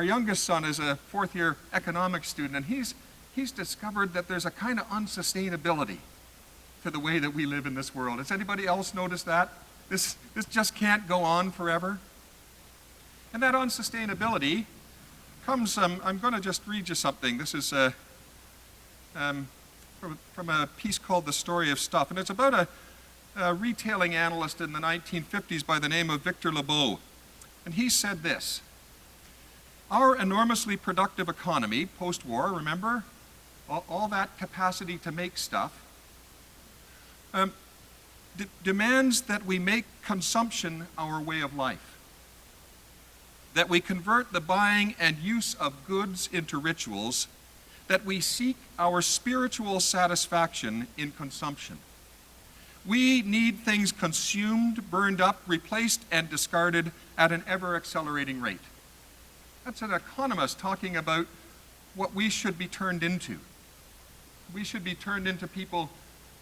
Our youngest son is a fourth-year economics student, and he's discovered that there's a kind of unsustainability to the way that we live in this world. Has anybody else noticed that? This just can't go on forever. And that unsustainability comes, I'm going to just read you something. This is from a piece called The Story of Stuff, and it's about a retailing analyst in the 1950s by the name of Victor Lebow. And he said this: our enormously productive economy, post-war, remember? All that capacity to make stuff, demands that we make consumption our way of life, that we convert the buying and use of goods into rituals, that we seek our spiritual satisfaction in consumption. We need things consumed, burned up, replaced, and discarded at an ever-accelerating rate. That's an economist talking about what we should be turned into. We should be turned into people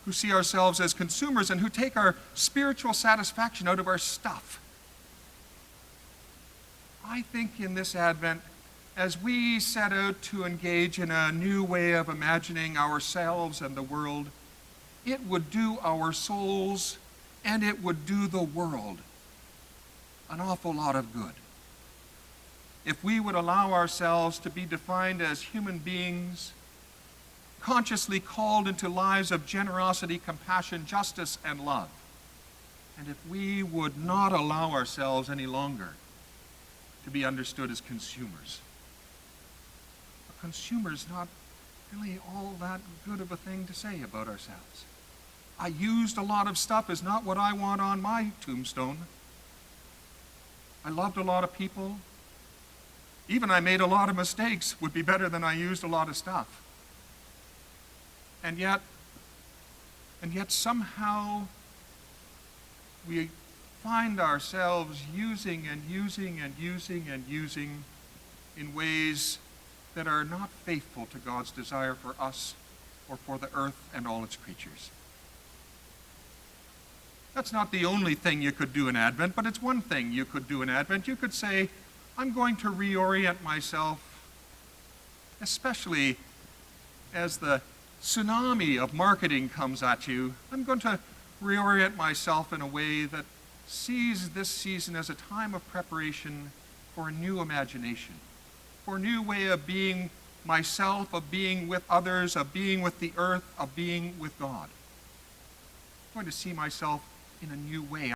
who see ourselves as consumers and who take our spiritual satisfaction out of our stuff. I think in this Advent, as we set out to engage in a new way of imagining ourselves and the world, it would do our souls and it would do the world an awful lot of good. If we would allow ourselves to be defined as human beings, consciously called into lives of generosity, compassion, justice, and love, and if we would not allow ourselves any longer to be understood as consumers. A consumer is not really all that good of a thing to say about ourselves. I used a lot of stuff is not what I want on my tombstone. I loved a lot of people. Even I made a lot of mistakes would be better than I used a lot of stuff. And yet somehow we find ourselves using and using and using and using in ways that are not faithful to God's desire for us or for the earth and all its creatures. That's not the only thing you could do in Advent, but it's one thing you could do in Advent. You could say, I'm going to reorient myself, especially as the tsunami of marketing comes at you. I'm going to reorient myself in a way that sees this season as a time of preparation for a new imagination, for a new way of being myself, of being with others, of being with the earth, of being with God. I'm going to see myself in a new way.